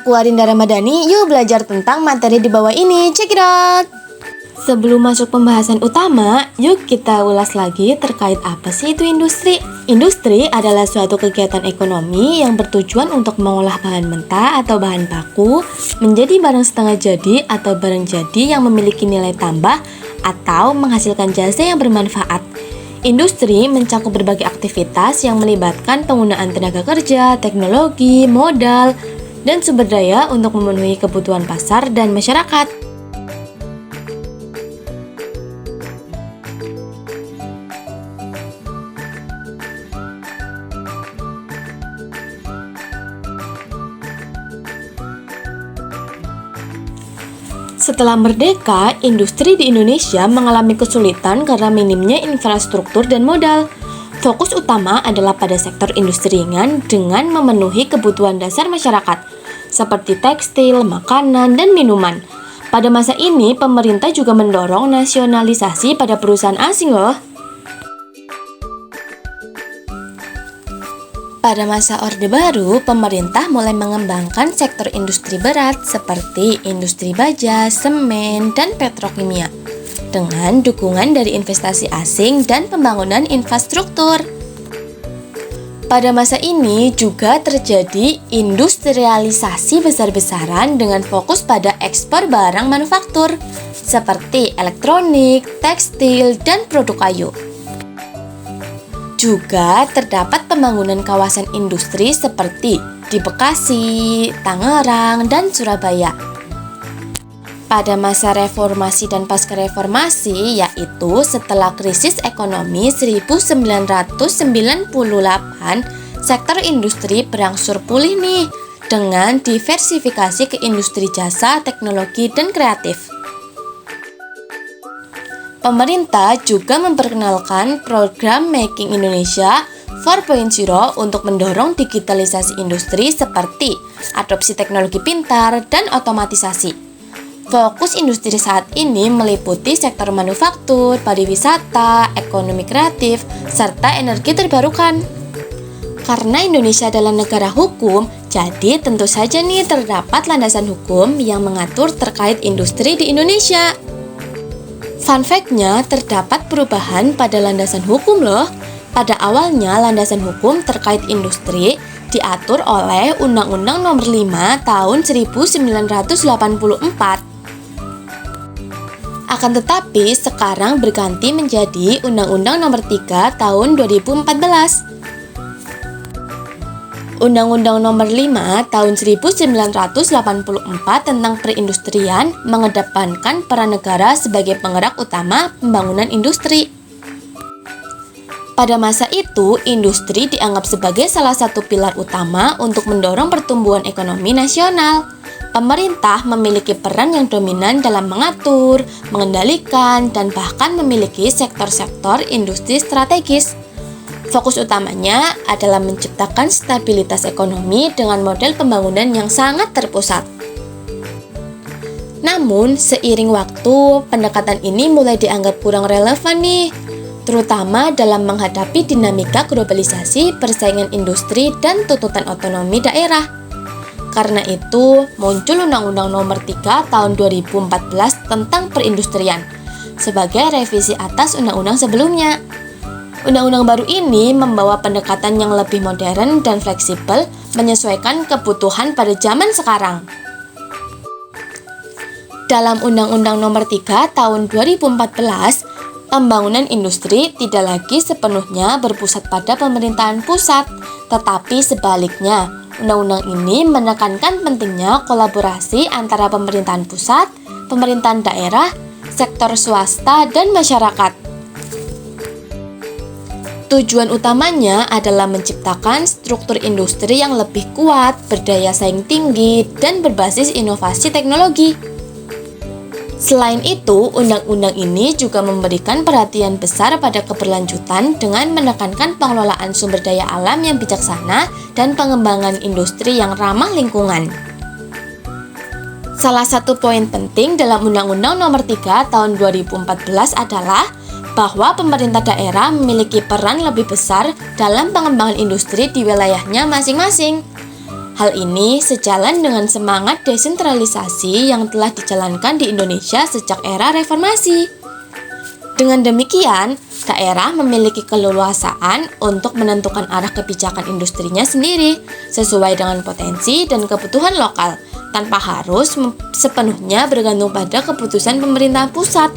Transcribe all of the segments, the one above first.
aku Arinda Ramadhani. Yuk belajar tentang materi di bawah ini. Check it out! Sebelum masuk pembahasan utama, yuk kita ulas lagi terkait apa sih itu industri. Industri adalah suatu kegiatan ekonomi yang bertujuan untuk mengolah bahan mentah atau bahan baku menjadi barang setengah jadi atau barang jadi yang memiliki nilai tambah atau menghasilkan jasa yang bermanfaat. Industri mencakup berbagai aktivitas yang melibatkan penggunaan tenaga kerja, teknologi, modal, dan sumber daya untuk memenuhi kebutuhan pasar dan masyarakat. Setelah merdeka, industri di Indonesia mengalami kesulitan karena minimnya infrastruktur dan modal. Fokus utama adalah pada sektor industri ringan dengan memenuhi kebutuhan dasar masyarakat, seperti tekstil, makanan, dan minuman. Pada masa ini, pemerintah juga mendorong nasionalisasi pada perusahaan asing loh. Pada masa Orde Baru, pemerintah mulai mengembangkan sektor industri berat seperti industri baja, semen, dan petrokimia dengan dukungan dari investasi asing dan pembangunan infrastruktur. Pada masa ini juga terjadi industrialisasi besar-besaran dengan fokus pada ekspor barang manufaktur seperti elektronik, tekstil, dan produk kayu. Juga terdapat pembangunan kawasan industri seperti di Bekasi, Tangerang, dan Surabaya. Pada masa reformasi dan pasca reformasi, yaitu setelah krisis ekonomi 1998, sektor industri berangsur pulih nih dengan diversifikasi ke industri jasa, teknologi, dan kreatif. Pemerintah juga memperkenalkan program Making Indonesia 4.0 untuk mendorong digitalisasi industri seperti adopsi teknologi pintar dan otomatisasi. Fokus industri saat ini meliputi sektor manufaktur, pariwisata, ekonomi kreatif, serta energi terbarukan. Karena Indonesia adalah negara hukum, jadi tentu saja nih terdapat landasan hukum yang mengatur terkait industri di Indonesia. Fun fact-nya, terdapat perubahan pada landasan hukum loh. Pada awalnya, landasan hukum terkait industri diatur oleh Undang-Undang Nomor 5 Tahun 1984. Akan tetapi, sekarang berganti menjadi Undang-Undang Nomor 3 Tahun 2014. Undang-Undang Nomor 5 Tahun 1984 tentang perindustrian mengedepankan peran negara sebagai penggerak utama pembangunan industri. Pada masa itu, industri dianggap sebagai salah satu pilar utama untuk mendorong pertumbuhan ekonomi nasional. Pemerintah memiliki peran yang dominan dalam mengatur, mengendalikan, dan bahkan memiliki sektor-sektor industri strategis. Fokus utamanya adalah menciptakan stabilitas ekonomi dengan model pembangunan yang sangat terpusat. Namun, seiring waktu, pendekatan ini mulai dianggap kurang relevan nih, terutama dalam menghadapi dinamika globalisasi, persaingan industri, dan tuntutan otonomi daerah. Karena itu, muncul Undang-Undang Nomor 3 Tahun 2014 tentang perindustrian sebagai revisi atas undang-undang sebelumnya. Undang-undang baru ini membawa pendekatan yang lebih modern dan fleksibel menyesuaikan kebutuhan pada zaman sekarang. Dalam Undang-Undang Nomor 3 Tahun 2014, pembangunan industri tidak lagi sepenuhnya berpusat pada pemerintahan pusat, tetapi sebaliknya, undang-undang ini menekankan pentingnya kolaborasi antara pemerintahan pusat, pemerintahan daerah, sektor swasta, dan masyarakat. Tujuan utamanya adalah menciptakan struktur industri yang lebih kuat, berdaya saing tinggi, dan berbasis inovasi teknologi. Selain itu, undang-undang ini juga memberikan perhatian besar pada keberlanjutan dengan menekankan pengelolaan sumber daya alam yang bijaksana dan pengembangan industri yang ramah lingkungan. Salah satu poin penting dalam Undang-Undang Nomor 3 Tahun 2014 adalah bahwa pemerintah daerah memiliki peran lebih besar dalam pengembangan industri di wilayahnya masing-masing. Hal ini sejalan dengan semangat desentralisasi yang telah dijalankan di Indonesia sejak era reformasi. Dengan demikian, daerah memiliki keleluasaan untuk menentukan arah kebijakan industrinya sendiri sesuai dengan potensi dan kebutuhan lokal, tanpa harus sepenuhnya bergantung pada keputusan pemerintah pusat.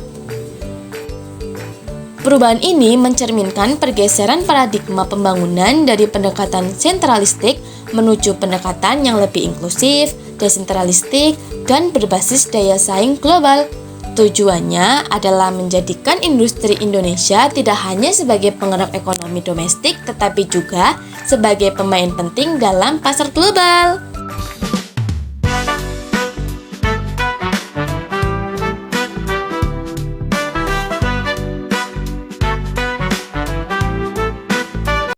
Perubahan ini mencerminkan pergeseran paradigma pembangunan dari pendekatan sentralistik menuju pendekatan yang lebih inklusif, desentralistik, dan berbasis daya saing global. Tujuannya adalah menjadikan industri Indonesia tidak hanya sebagai penggerak ekonomi domestik, tetapi juga sebagai pemain penting dalam pasar global.